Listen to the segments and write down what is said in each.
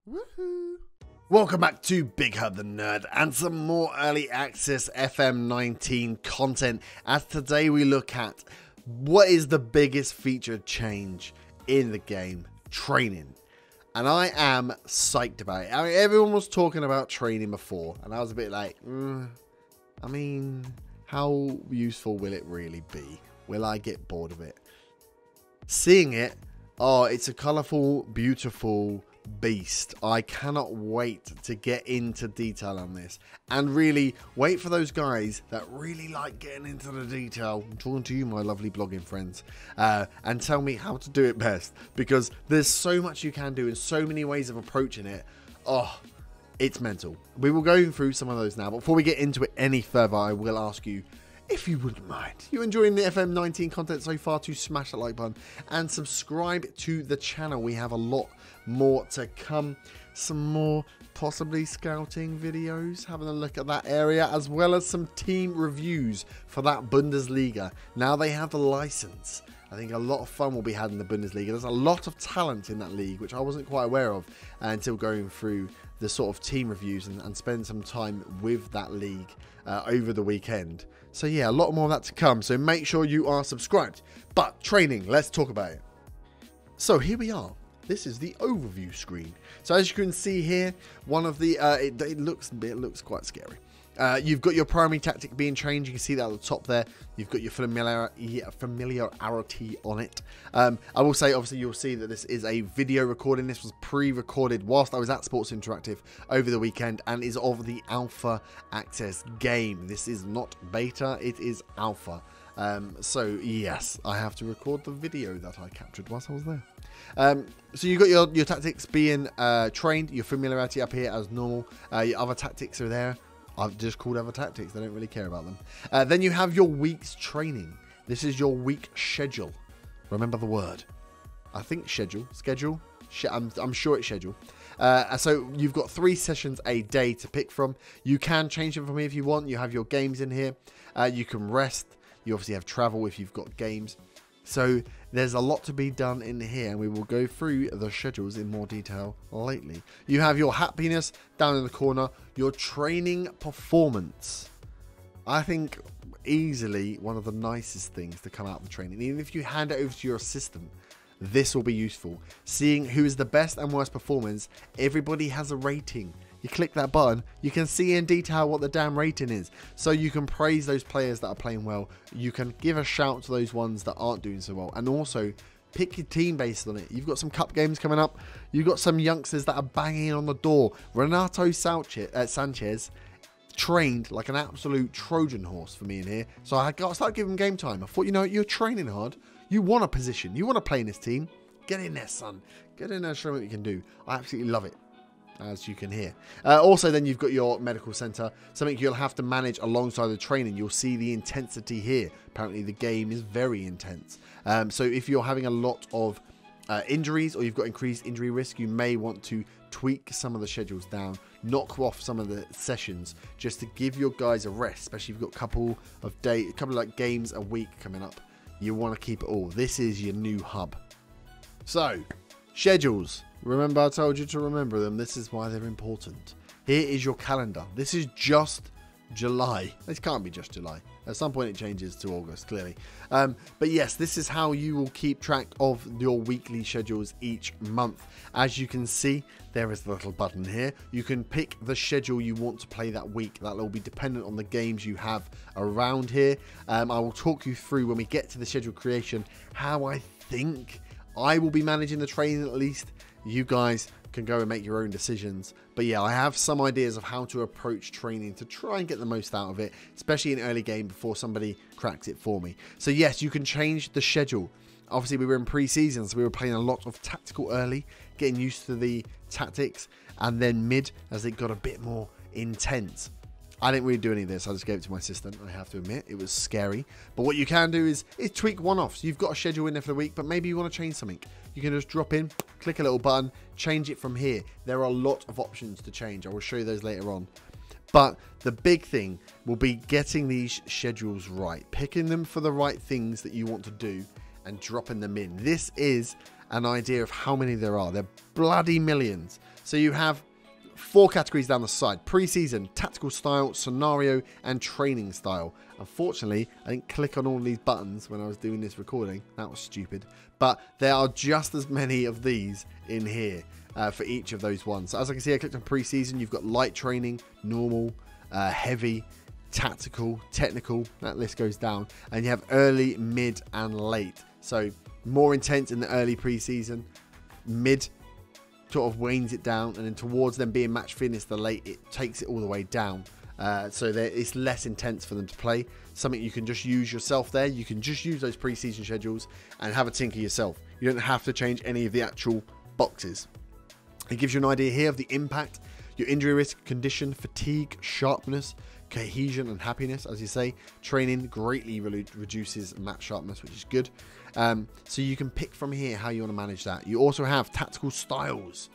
Woohoo! Welcome back to Big Hub the Nerd and some more early access FM19 content, as today we look at what is the biggest feature change in the game: training. And I am psyched about it. I mean, everyone was talking about training before, and I was a bit like, I mean, how useful will it really be? Will I get bored of it? Seeing it, oh, it's a colourful, beautiful beast. I cannot wait to get into detail on this and really wait for those guys that really like getting into the detail. I'm talking to you, my lovely blogging friends, and tell me how to do it best, because there's so much you can do and so many ways of approaching it. Oh, it's mental. We will go through some of those now, but before we get into it any further, I will ask you, if you wouldn't mind, you enjoying the FM19 content so far, to smash that like button and subscribe to the channel. We have a lot more to come. Some more possibly scouting videos, having a look at that area, as well as some team reviews for that Bundesliga. Now they have the license. I think a lot of fun will be had in the Bundesliga. There's a lot of talent in that league, which I wasn't quite aware of until going through the sort of team reviews and spend some time with that league over the weekend. So yeah, a lot more of that to come. So make sure you are subscribed. But training, let's talk about it. So here we are. This is the overview screen. So as you can see here, one of the it looks quite scary. You've got your primary tactic being trained. You can see that at the top there. You've got your familiarity on it. I will say, obviously, you'll see that this is a video recording. This was pre-recorded whilst I was at Sports Interactive over the weekend and is of the alpha access game. This is not beta, it is alpha. So yes, I have to record the video that I captured whilst I was there. So you've got your tactics being trained, your familiarity up here as normal. Your other tactics are there. I've just called other tactics. I don't really care about them. Then you have your week's training. This is your week schedule. Remember the word. I think schedule. I'm sure it's schedule. So you've got 3 sessions a day to pick from. You can change them from here if you want. You have your games in here. You can rest. You obviously have travel if you've got games. So there's a lot to be done in here, and we will go through the schedules in more detail lately. You have your happiness down in the corner, your training performance. I think easily one of the nicest things to come out of the training. Even if you hand it over to your assistant, this will be useful. Seeing who is the best and worst performance, everybody has a rating. You click that button, you can see in detail what the damn rating is. So you can praise those players that are playing well. You can give a shout to those ones that aren't doing so well. And also, pick your team based on it. You've got some cup games coming up. You've got some youngsters that are banging on the door. Renato Sanchez trained like an absolute Trojan horse for me in here. So I got to start giving him game time. I thought, you know, you're training hard. You want a position. You want to play in this team. Get in there, son. Get in there and show me what you can do. I absolutely love it, as you can hear. Also, then you've got your medical center, something you'll have to manage alongside the training. You'll see the intensity here. Apparently the game is very intense. So if you're having a lot of injuries or you've got increased injury risk, you may want to tweak some of the schedules down, knock off some of the sessions just to give your guys a rest, especially if you've got a couple of like games a week coming up. You want to keep it all. This is your new hub. So, schedules. Remember, I told you to remember them. This is why they're important. Here is your calendar. This is just July. This can't be just July. At some point it changes to August, clearly. But yes, this is how you will keep track of your weekly schedules each month. As you can see, there is a little button here. You can pick the schedule you want to play that week. That will be dependent on the games you have around here. I will talk you through, when we get to the schedule creation, how I think I will be managing the training at least. You guys can go and make your own decisions. But yeah, I have some ideas of how to approach training to try and get the most out of it, especially in early game before somebody cracks it for me. So yes, you can change the schedule. Obviously, we were in pre-season, so we were playing a lot of tactical early, getting used to the tactics, and then mid, as it got a bit more intense. I didn't really do any of this. I just gave it to my assistant, I have to admit. It was scary. But what you can do is tweak one off. So you've got a schedule in there for the week, but maybe you want to change something. You can just drop in, click a little button, change it from here. There are a lot of options to change. I will show you those later on. But the big thing will be getting these schedules right, picking them for the right things that you want to do and dropping them in. This is an idea of how many there are. They're bloody millions. So you have 4 categories down the side: pre-season, tactical style, scenario, and training style. Unfortunately, I didn't click on all these buttons when I was doing this recording. That was stupid. But there are just as many of these in here for each of those ones. So as I can see, I clicked on pre-season. You've got light training, normal, heavy, tactical, technical. That list goes down. And you have early, mid, and late. So more intense in the early pre-season, mid sort of wanes it down, and then towards them being match fitness, the late, it takes it all the way down. So it's less intense for them to play. Something you can just use yourself there. You can just use those pre-season schedules and have a tinker yourself. You don't have to change any of the actual boxes. It gives you an idea here of the impact, your injury risk, condition, fatigue, sharpness, cohesion, and happiness. As you say, training greatly reduces match sharpness, which is good. So you can pick from here how you want to manage that. You also have tactical styles.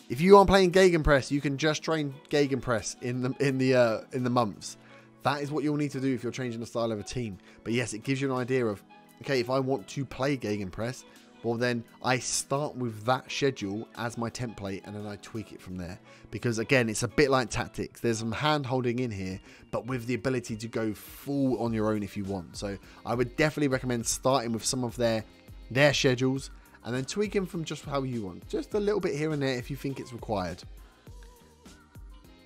If you aren't playing Gegenpress, you can just train Gegenpress in the months. That is what you'll need to do if you're changing the style of a team. But yes, it gives you an idea of, okay, if I want to play Gegenpress, well then I start with that schedule as my template, and then I tweak it from there. Because again, it's a bit like tactics. There's some hand holding in here, but with the ability to go full on your own if you want. So I would definitely recommend starting with some of their schedules and then tweaking from just how you want. Just a little bit here and there if you think it's required.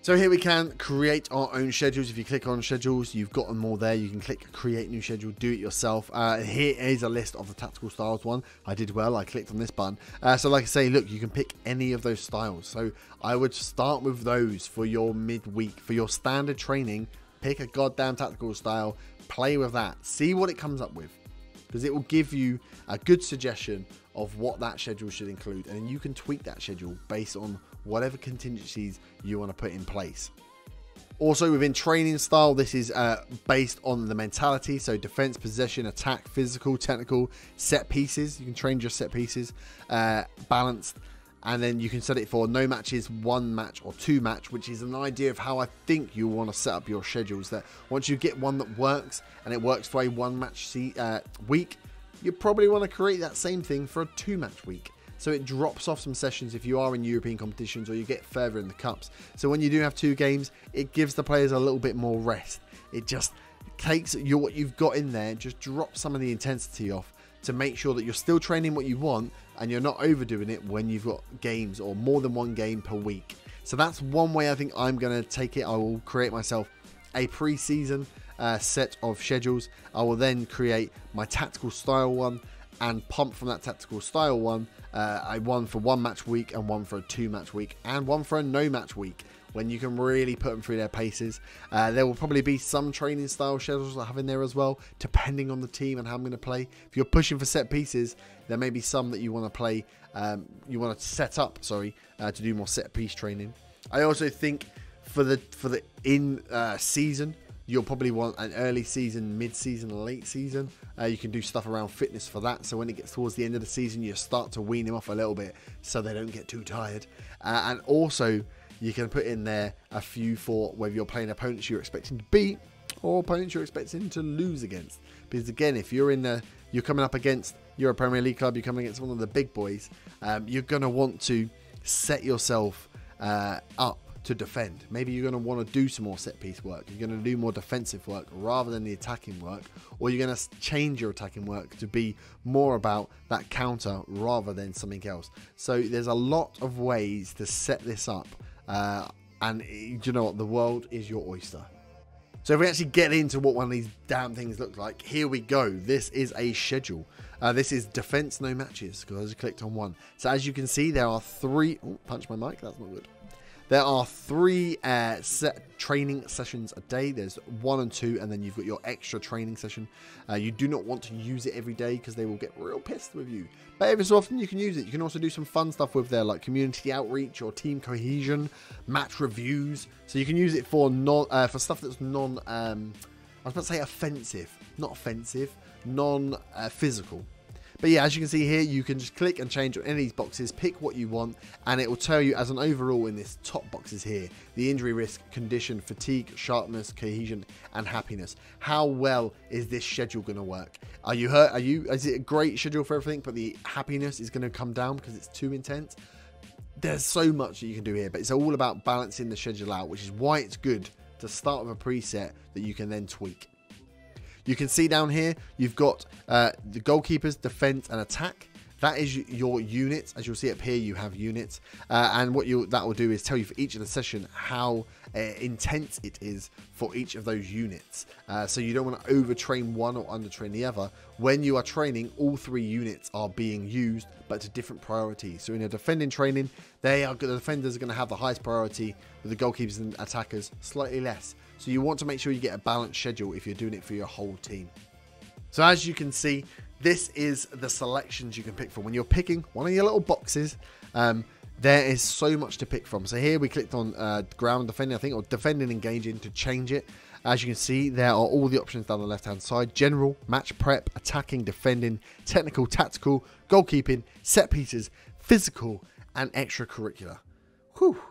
So here we can create our own schedules. If you click on schedules, you've got them all there. You can click create new schedule, do it yourself. Here is a list of the tactical styles one. I did well, I clicked on this button. So like I say, look, you can pick any of those styles. So I would start with those for your midweek. For your standard training, pick a goddamn tactical style, play with that, see what it comes up with. Because it will give you a good suggestion of what that schedule should include, and then you can tweak that schedule based on whatever contingencies you want to put in place. Also within training style, this is based on the mentality, so defense, possession, attack, physical, technical, set pieces. You can train just set pieces, balanced, and then you can set it for no matches, 1 match, or 2 match, which is an idea of how I think you want to set up your schedules. That once you get one that works, and it works for a 1 match week, you probably want to create that same thing for a 2 match week. So it drops off some sessions if you are in European competitions or you get further in the cups. So when you do have 2 games, it gives the players a little bit more rest. It just takes what you've got in there, just drops some of the intensity off to make sure that you're still training what you want and you're not overdoing it when you've got games or more than 1 game per week. So that's one way I think I'm going to take it. I will create myself a pre-season set of schedules. I will then create my tactical style one and pump from that tactical style one one for 1 match week, and one for a 2 match week, and one for a no match week, when you can really put them through their paces. There will probably be some training style schedules I have in there as well, depending on the team and how I'm going to play. If you're pushing for set pieces, there may be some that you want to play, you want to set up, to do more set piece training. I also think for the in season, you'll probably want an early season, mid-season, late season. You can do stuff around fitness for that. So when it gets towards the end of the season, you start to wean them off a little bit so they don't get too tired. And also, you can put in there a few for whether you're playing opponents you're expecting to beat or opponents you're expecting to lose against. Because again, if you're you're coming up against, you're a Premier League club, you're coming against one of the big boys, you're going to want to set yourself up to defend. Maybe you're going to want to do some more set piece work. You're going to do more defensive work rather than the attacking work, or you're going to change your attacking work to be more about that counter rather than something else. So there's a lot of ways to set this up, and you know what, the world is your oyster. So if we actually get into what one of these damn things looks like, here we go. This is a schedule. This is defense, no matches, because I just clicked on one. So as you can see, there are 3... Oh, punch my mic, that's not good. There are 3 set training sessions a day. There's 1 and 2, and then you've got your extra training session. You do not want to use it every day because they will get real pissed with you. But every so often you can use it. You can also do some fun stuff with there, like community outreach or team cohesion, match reviews. So you can use it for for stuff that's I was about to say offensive, not offensive, non-physical. But yeah, as you can see here, you can just click and change any of these boxes, pick what you want, and it will tell you as an overall in this top boxes here, the injury risk, condition, fatigue, sharpness, cohesion, and happiness. How well is this schedule going to work? Are you hurt? Is it a great schedule for everything, but the happiness is going to come down because it's too intense? there's so much that you can do here, but it's all about balancing the schedule out, which is why it's good to start with a preset that you can then tweak. You can see down here, you've got the goalkeepers, defense, and attack. That is your units. As you'll see up here, you have units. And what that will do is tell you for each of the session how intense it is for each of those units. So you don't want to overtrain one or undertrain the other. When you are training, all 3 units are being used, but to different priorities. So in a defending training, the defenders are going to have the highest priority, with the goalkeepers and attackers slightly less. So you want to make sure you get a balanced schedule if you're doing it for your whole team. So as you can see, this is the selections you can pick from. When you're picking one of your little boxes, there is so much to pick from. So here we clicked on ground defending, I think, or defending engaging to change it. As you can see, there are all the options down the left-hand side. General, match prep, attacking, defending, technical, tactical, goalkeeping, set pieces, physical, and extracurricular. Whew.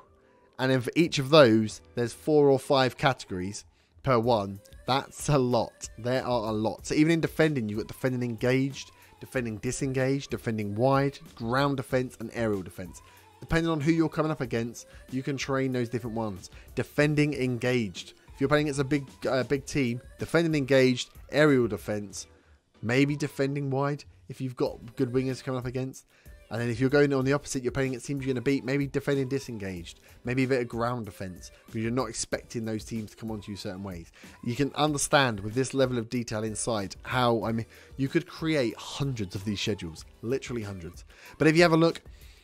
And then for each of those, there's 4 or 5 categories per one. That's a lot. There are a lot. So even in defending, you've got defending engaged, defending disengaged, defending wide, ground defense, and aerial defense. Depending on who you're coming up against, you can train those different ones. Defending engaged. If you're playing against a big team, defending engaged, aerial defense, maybe defending wide if you've got good wingers coming up against. And then if you're going on the opposite, you're playing against teams you're going to beat, maybe defending disengaged, maybe a bit of ground defense, because you're not expecting those teams to come onto you certain ways. You can understand with this level of detail inside how, I mean, you could create hundreds of these schedules, literally hundreds. But if you have a look,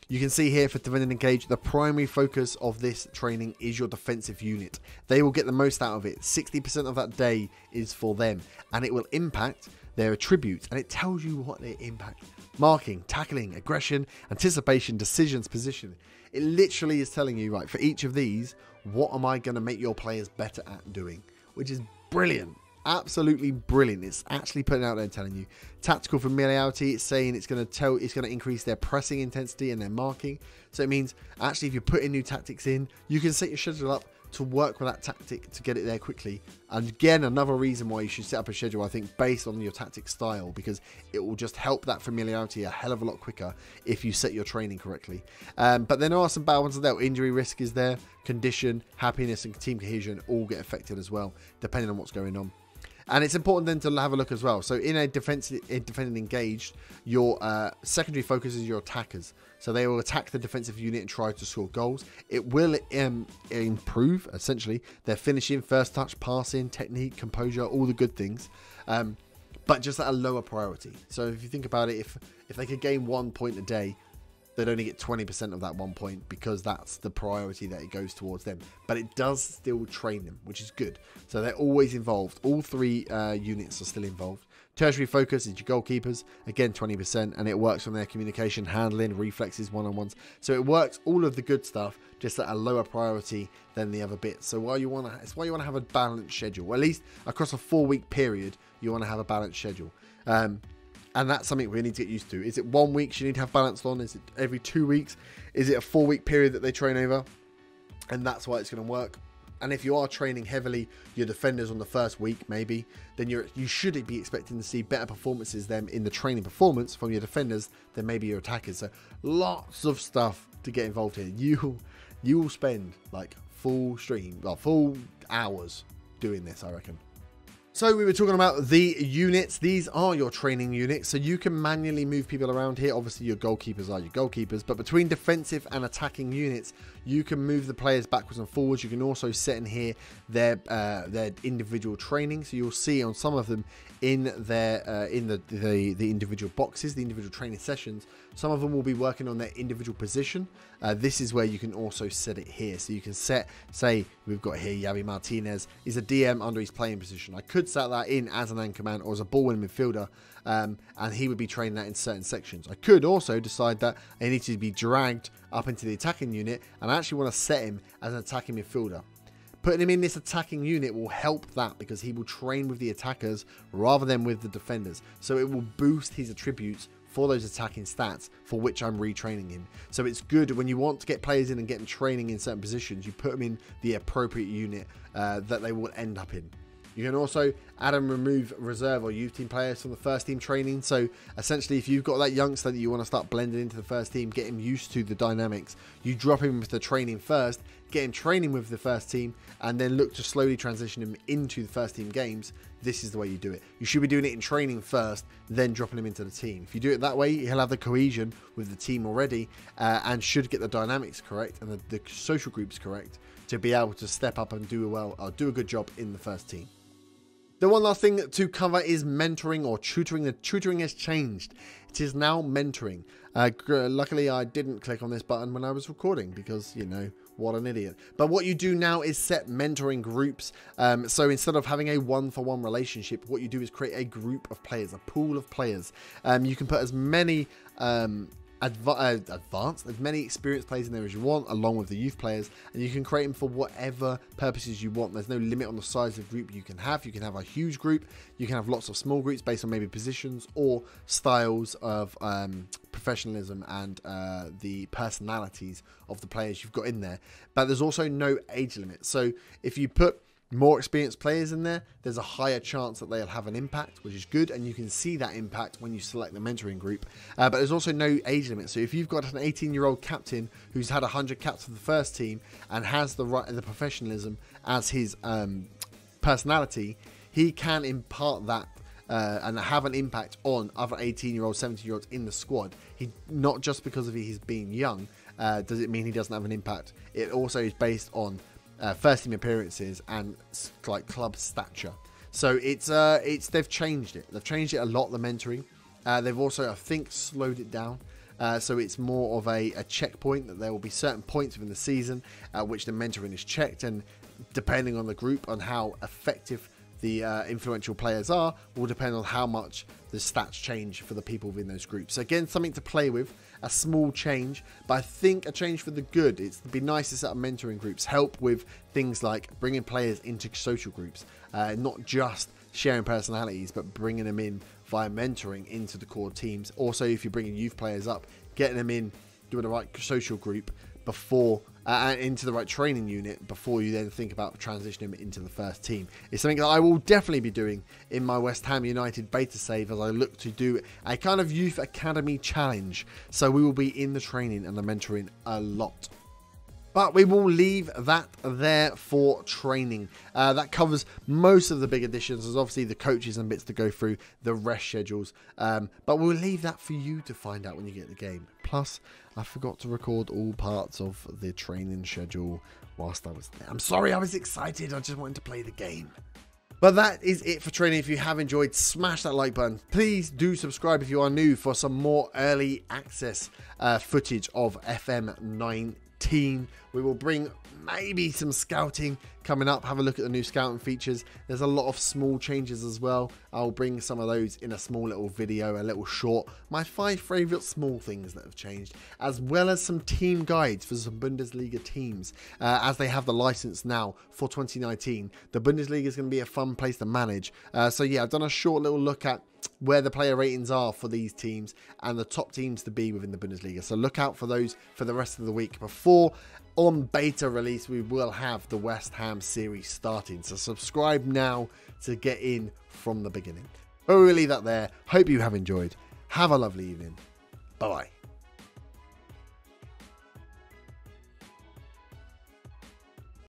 you can see here for defending engaged, the primary focus of this training is your defensive unit. They will get the most out of it. 60% of that day is for them, and it will impact their attributes, and it tells you what they impact. Marking, tackling, aggression, anticipation, decisions, position. It literally is telling you, right, for each of these, what am I going to make your players better at doing? Which is brilliant. Absolutely brilliant. It's actually putting out there and telling you. Tactical familiarity, it's saying it's going to increase their pressing intensity and their marking. So it means actually if you're putting new tactics in, you can set your schedule up to work with that tactic to get it there quickly. And again, another reason why you should set up a schedule, I think, based on your tactic style, because it will just help that familiarity a hell of a lot quicker if you set your training correctly. But there are some bad ones there. Injury risk is there, condition, happiness, and team cohesion all get affected as well, depending on what's going on. And it's important then to have a look as well. So in a defending engaged, your secondary focus is your attackers. So they will attack the defensive unit and try to score goals. It will improve, essentially, their finishing, first touch, passing, technique, composure, all the good things. But just at a lower priority. So if you think about it, if they could gain 1 point a day, they'd only get 20% of that 1 point, because that's the priority that it goes towards them. But it does still train them, which is good. So they're always involved. All 3 units are still involved. Tertiary focus is your goalkeepers, again 20%, and it works on their communication, handling, reflexes, one-on-ones. So it works all of the good stuff, just at a lower priority than the other bits. So it's why you want to have a balanced schedule. At least across a 4-week period, you want to have a balanced schedule. And that's something we need to get used to. Is it 1 week you need to have balanced on? Is it every 2 weeks? Is it a 4-week period that they train over? And that's why it's going to work. And if you are training heavily your defenders on the first week, maybe, then you should be expecting to see better performances them in the training performance from your defenders than maybe your attackers. So lots of stuff to get involved here. You will spend like full hours doing this, I reckon. So we were talking about the units. These are your training units. So you can manually move people around here. Obviously, your goalkeepers are your goalkeepers. But between defensive and attacking units, you can move the players backwards and forwards. You can also set in here their individual training. So you'll see on some of them in their the individual boxes, the individual training sessions. Some of them will be working on their individual position. This is where you can also set it here. So you can set, say, we've got here Javi Martinez is a DM under his playing position. I could set that in as an anchor man or as a ball-winning midfielder, and he would be training that in certain sections. I could also decide that I need to be dragged up into the attacking unit, and I actually want to set him as an attacking midfielder. Putting him in this attacking unit will help that, because he will train with the attackers rather than with the defenders. So it will boost his attributes for those attacking stats for which I'm retraining him. So it's good when you want to get players in and get them training in certain positions, you put them in the appropriate unit that they will end up in. You can also add and remove reserve or youth team players from the first team training. So essentially, if you've got that youngster that you want to start blending into the first team, get him used to the dynamics, you drop him with the training first, get him training with the first team, and then look to slowly transition him into the first team games. This is the way you do it. You should be doing it in training first, then dropping him into the team. If you do it that way, he'll have the cohesion with the team already, and should get the dynamics correct and the social groups correct to be able to step up and do a good job in the first team. The one last thing to cover is mentoring or tutoring. The tutoring has changed. It is now mentoring. Luckily, I didn't click on this button when I was recording because, you know, what an idiot. But what you do now is set mentoring groups. So instead of having a one-for-one relationship, what you do is create a group of players, a pool of players. You can put as many as many experienced players in there as you want, along with the youth players, and you can create them for whatever purposes you want. There's no limit on the size of group you can have. You can have a huge group, you can have lots of small groups based on maybe positions or styles of professionalism and the personalities of the players you've got in there. But there's also no age limit. So if you put more experienced players in there, there's a higher chance that they'll have an impact, which is good, and you can see that impact when you select the mentoring group. But there's also no age limit. So if you've got an 18-year-old captain who's had 100 caps for the first team and has the professionalism as his personality, he can impart that and have an impact on other 18-year-olds, 17-year-olds in the squad. Not just because of his being young does it mean he doesn't have an impact. It also is based on first team appearances and like club stature. So they've changed it. They've changed it a lot, the mentoring. They've also, I think, slowed it down. So it's more of a checkpoint that there will be certain points within the season at which the mentoring is checked, and depending on the group, on how effective the influential players are, will depend on how much the stats change for the people within those groups. So again, something to play with, a small change, but I think a change for the good. It'd be nice to set up mentoring groups, help with things like bringing players into social groups, not just sharing personalities, but bringing them in via mentoring into the core teams. Also, if you're bringing youth players up, getting them in, doing the right social group before into the right training unit before you then think about transitioning him into the first team. It's something that I will definitely be doing in my West Ham United beta save as I look to do a kind of youth academy challenge. So we will be in the training and the mentoring a lot. But we will leave that there for training. That covers most of the big additions. There's obviously the coaches and bits to go through, the rest schedules. But we'll leave that for you to find out when you get the game. Plus, I forgot to record all parts of the training schedule whilst I was there. I'm sorry, I was excited. I just wanted to play the game. But that is it for training. If you have enjoyed, smash that like button. Please do subscribe if you are new for some more early access footage of FM19. We will bring maybe some scouting coming up. Have a look at the new scouting features. There's a lot of small changes as well. I'll bring some of those in a small little video, a little short. My 5 favourite small things that have changed, as well as some team guides for some Bundesliga teams, as they have the license now for 2019. The Bundesliga is going to be a fun place to manage. So yeah, I've done a short little look at where the player ratings are for these teams and the top teams to be within the Bundesliga. So look out for those for the rest of the week. Before on beta release, we will have the West Ham series starting. So subscribe now to get in from the beginning. But we'll leave that there. Hope you have enjoyed. Have a lovely evening. Bye-bye.